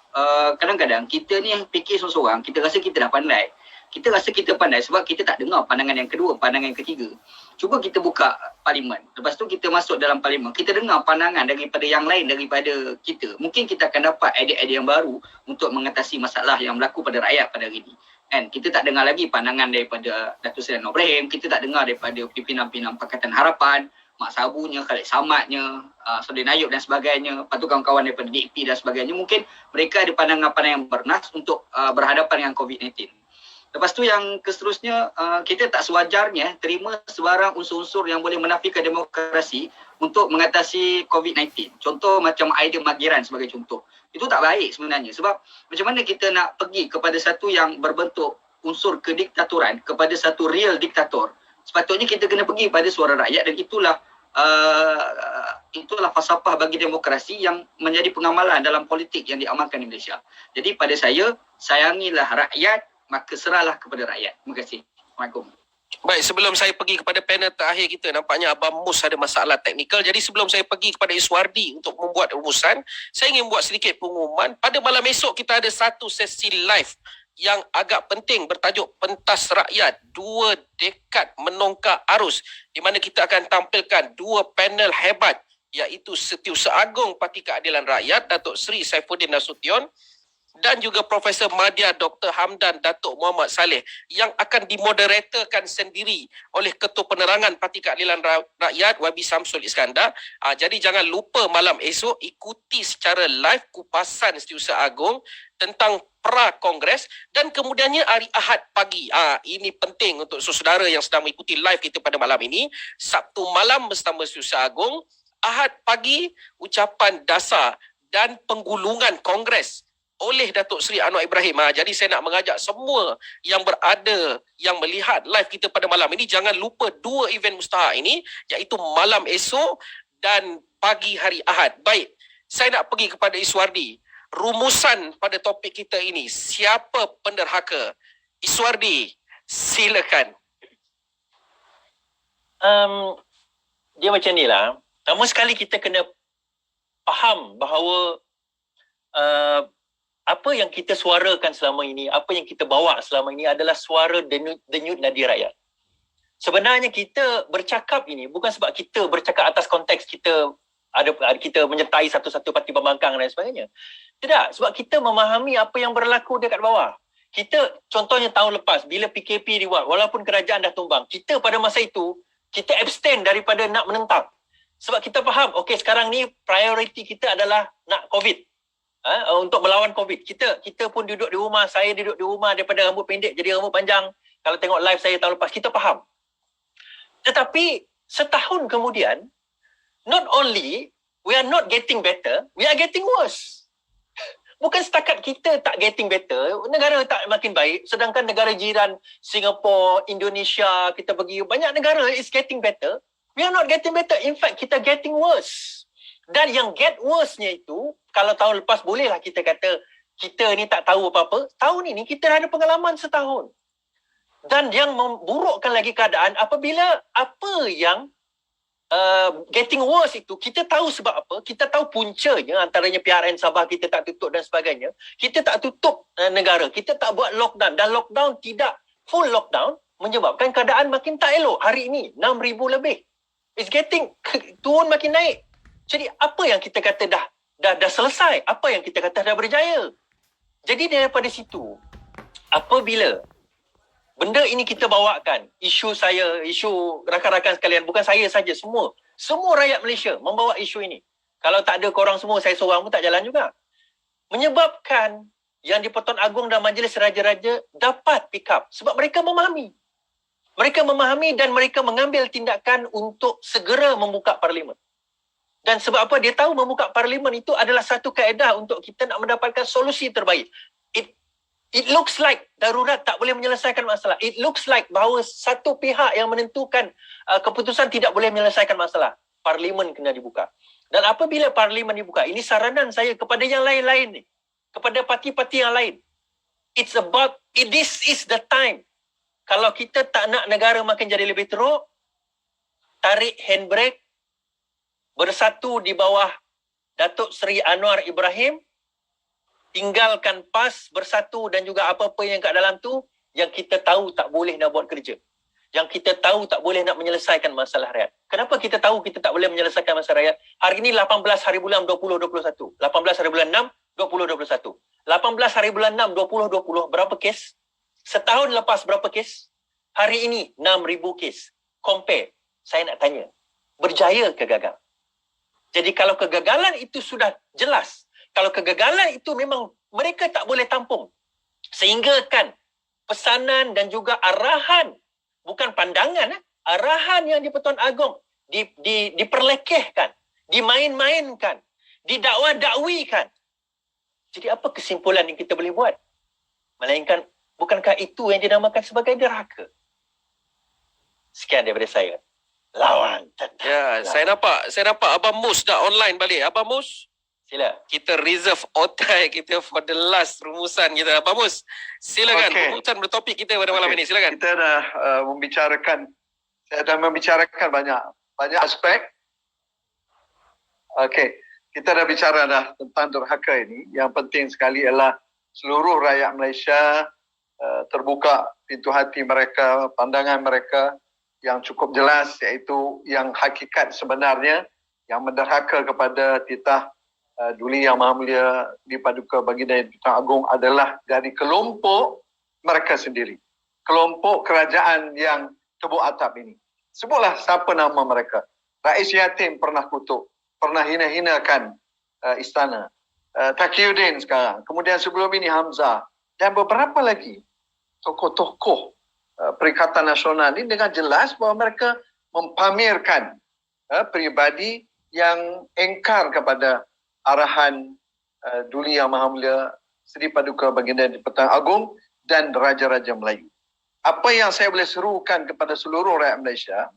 kadang-kadang kita ni fikir seorang-seorang, kita rasa kita dah pandai. Kita rasa kita pandai sebab kita tak dengar pandangan yang kedua, pandangan yang ketiga. Cuba kita buka parlimen. Lepas tu kita masuk dalam parlimen. Kita dengar pandangan daripada yang lain daripada kita. Mungkin kita akan dapat idea-idea yang baru untuk mengatasi masalah yang berlaku pada rakyat pada hari ini. Kan? Kita tak dengar lagi pandangan daripada Datuk Seri Anwar Ibrahim. Kita tak dengar daripada pimpinan-pimpinan Pakatan Harapan, Mak Sabunya, Khalid Samadnya, Sodin Ayub dan sebagainya. Lepas tu kawan-kawan daripada DAP dan sebagainya. Mungkin mereka ada pandangan-pandangan yang bernas untuk berhadapan dengan COVID-19. Lepas tu yang seterusnya, kita tak sewajarnya terima sebarang unsur-unsur yang boleh menafikan demokrasi untuk mengatasi COVID-19. Contoh macam Aidil Magiran sebagai contoh. Itu tak baik sebenarnya sebab macam mana kita nak pergi kepada satu yang berbentuk unsur kediktaturan kepada satu real diktator. Sepatutnya kita kena pergi pada suara rakyat dan itulah itulah falsafah bagi demokrasi yang menjadi pengamalan dalam politik yang diamalkan di Malaysia. Jadi pada saya, sayangilah rakyat, maka serahlah kepada rakyat. Terima kasih. Assalamualaikum. Baik, sebelum saya pergi kepada panel terakhir kita, nampaknya Abang Mus ada masalah teknikal. Jadi sebelum saya pergi kepada Iswardi untuk membuat rumusan, saya ingin buat sedikit pengumuman. Pada malam esok kita ada satu sesi live yang agak penting bertajuk Pentas Rakyat 2 Dekad Menongkar Arus, di mana kita akan tampilkan 2 panel hebat, iaitu Setiausaha Agung Parti Keadilan Rakyat Datuk Seri Saifuddin Nasution dan juga Profesor Madya Dr. Hamdan Datuk Muhammad Saleh yang akan dimoderatorkan sendiri oleh Ketua Penerangan Parti Keadilan Rakyat Wabi Samsul Iskandar. Jadi jangan lupa malam esok ikuti secara live kupasan Setiausaha Agung tentang pra-kongres, dan kemudiannya hari Ahad pagi. Ini penting untuk saudara yang sedang mengikuti live kita pada malam ini. Sabtu malam bersama Setiausaha Agung, Ahad pagi ucapan dasar dan penggulungan kongres oleh Datuk Seri Anwar Ibrahim. Jadi saya nak mengajak semua yang berada, yang melihat live kita pada malam ini, jangan lupa 2 event mustahak ini, iaitu malam esok dan pagi hari Ahad. Baik, saya nak pergi kepada Iswardi. Rumusan pada topik kita ini, siapa penderhaka? Iswardi, silakan. Dia macam ni lah. Pertama sekali kita kena faham bahawa apa yang kita suarakan selama ini, apa yang kita bawa selama ini adalah suara denyut nadi rakyat. Sebenarnya kita bercakap ini bukan sebab kita bercakap atas konteks kita kita menyertai satu-satu parti pembangkang dan sebagainya. Tidak, sebab kita memahami apa yang berlaku dekat bawah. Kita, contohnya tahun lepas, bila PKP dibuat, walaupun kerajaan dah tumbang, kita pada masa itu, kita abstain daripada nak menentang. Sebab kita faham, okey sekarang ni prioriti kita adalah nak COVID. Untuk melawan COVID. Kita pun duduk di rumah, saya duduk di rumah daripada rambut pendek jadi rambut panjang. Kalau tengok live saya tahun lepas, kita faham. Tetapi setahun kemudian, not only we are not getting better, we are getting worse. Bukan setakat kita tak getting better, negara tak makin baik, sedangkan negara jiran Singapore, Indonesia, kita pergi banyak negara is getting better. We are not getting better. In fact, kita getting worse. Dan yang get worse-nya itu, kalau tahun lepas bolehlah kita kata kita ni tak tahu apa-apa, tahun ini kita ada pengalaman setahun. Dan yang memburukkan lagi keadaan apabila apa yang getting worse itu, kita tahu sebab apa, kita tahu puncanya, antaranya PRN Sabah kita tak tutup dan sebagainya, kita tak tutup negara, kita tak buat lockdown, dan lockdown tidak full lockdown menyebabkan keadaan makin tak elok. Hari ini 6,000 lebih, it's getting turun makin naik. Jadi apa yang kita kata dah selesai, apa yang kita kata dah berjaya. Jadi daripada situ, apabila benda ini kita bawakan, isu saya, isu rakan-rakan sekalian, bukan saya saja, semua rakyat Malaysia membawa isu ini. Kalau tak ada korang semua, saya seorang pun tak jalan juga. Menyebabkan yang di-Pertuan Agong dan Majlis Raja-Raja dapat pick up. Sebab mereka memahami. Mereka memahami dan mereka mengambil tindakan untuk segera membuka parlimen. Dan sebab apa? Dia tahu membuka parlimen itu adalah satu kaedah untuk kita nak mendapatkan solusi terbaik. It looks like darurat tak boleh menyelesaikan masalah. It looks like bahawa satu pihak yang menentukan keputusan tidak boleh menyelesaikan masalah. Parlimen kena dibuka. Dan apabila parlimen dibuka, ini saranan saya kepada yang lain-lain ni, kepada parti-parti yang lain. This is the time. Kalau kita tak nak negara makin jadi lebih teruk, tarik handbrake, bersatu di bawah Datuk Seri Anwar Ibrahim, tinggalkan PAS, bersatu dan juga apa-apa yang kat dalam tu, yang kita tahu tak boleh nak buat kerja. Yang kita tahu tak boleh nak menyelesaikan masalah rakyat. Kenapa kita tahu kita tak boleh menyelesaikan masalah rakyat? Hari ini 18 hari bulan 2021. 18 hari bulan 6, 2021. 18 hari bulan 6, 2020, berapa kes? Setahun lepas berapa kes? Hari ini 6,000 kes. Compare. Saya nak tanya, berjaya ke gagal? Jadi kalau kegagalan itu sudah jelas, kalau kegagalan itu memang mereka tak boleh tampung, sehingga kan pesanan dan juga arahan, bukan pandangan, arahan yang di-Pertuan Agong diperlekehkan, dimain-mainkan, didakwa-dakwikan. Jadi apa kesimpulan yang kita boleh buat? Melainkan, bukankah itu yang dinamakan sebagai derhaka? Sekian daripada saya. lawan. Tetap Ya, lawan. saya nampak Abang Mus dah online balik. Abang Mus, Sila. kita reserve otai kita for the last rumusan kita. Abang Mus, silakan Okey. rumusan bertopik kita pada malam Okey. ini. Silakan. Kita dah saya dah membicarakan banyak aspek. Okey, kita dah bicara dah tentang derhaka ini. Yang penting sekali ialah seluruh rakyat Malaysia terbuka pintu hati mereka, pandangan mereka yang cukup jelas, iaitu yang hakikat sebenarnya yang menderhaka kepada titah Duli Yang Maha Mulia di Paduka Baginda Yang Tuan Agong adalah dari kelompok mereka sendiri. Kelompok kerajaan yang tebuk atap ini. Sebutlah siapa nama mereka. Rais Yatim pernah kutuk, pernah hina-hinakan istana. Taqiyuddin sekarang. Kemudian sebelum ini Hamzah. Dan beberapa lagi tokoh-tokoh Perikatan Nasional ini dengan jelas bahawa mereka mempamerkan peribadi yang engkar kepada arahan Duli Yang Maha Mulia Seri Paduka Baginda di-Pertuan Agong dan Raja-Raja Melayu. Apa yang saya boleh serukan kepada seluruh rakyat Malaysia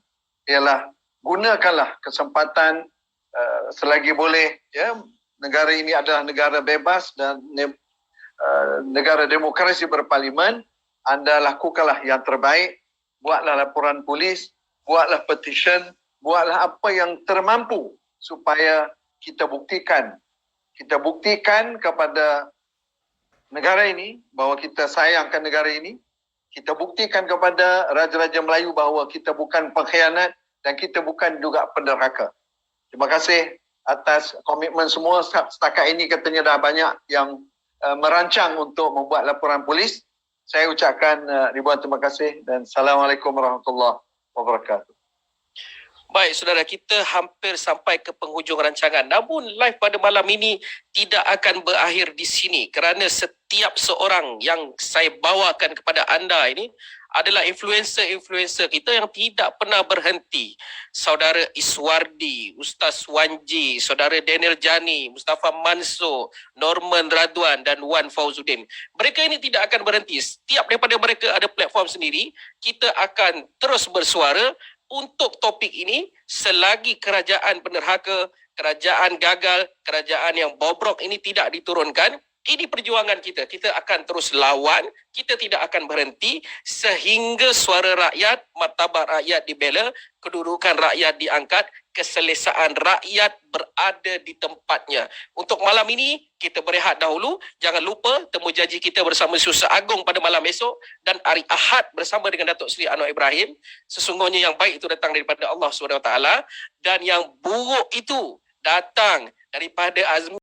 ialah gunakanlah kesempatan selagi boleh, ya, negara ini adalah negara bebas dan negara demokrasi berparlimen. Anda lakukanlah yang terbaik, buatlah laporan polis, buatlah petition, buatlah apa yang termampu supaya kita buktikan kepada negara ini bahawa kita sayangkan negara ini. Kita buktikan kepada Raja-Raja Melayu bahawa kita bukan pengkhianat dan kita bukan juga penderhaka. Terima kasih atas komitmen semua. Setakat ini katanya dah banyak yang merancang untuk membuat laporan polis. Saya ucapkan ribuan terima kasih dan Assalamualaikum warahmatullahi wabarakatuh. Baik, saudara, kita hampir sampai ke penghujung rancangan. Namun live pada malam ini tidak akan berakhir di sini kerana setiap seorang yang saya bawakan kepada anda ini adalah influencer-influencer kita yang tidak pernah berhenti. Saudara Iswardi, Ustaz Wanji, Saudara Daniel Jani, Mustafa Mansur, Norman Radwan dan Wan Fauzuddin. Mereka ini tidak akan berhenti. Setiap daripada mereka ada platform sendiri. Kita akan terus bersuara untuk topik ini selagi kerajaan penderhaka, kerajaan gagal, kerajaan yang bobrok ini tidak diturunkan. Ini perjuangan kita. Kita akan terus lawan. Kita tidak akan berhenti sehingga suara rakyat, martabat rakyat dibela, kedudukan rakyat diangkat, keselesaan rakyat berada di tempatnya. Untuk malam ini, kita berehat dahulu. Jangan lupa temu janji kita bersama Susah Agong pada malam esok dan hari Ahad bersama dengan Datuk Seri Anwar Ibrahim. Sesungguhnya yang baik itu datang daripada Allah SWT dan yang buruk itu datang daripada Azmi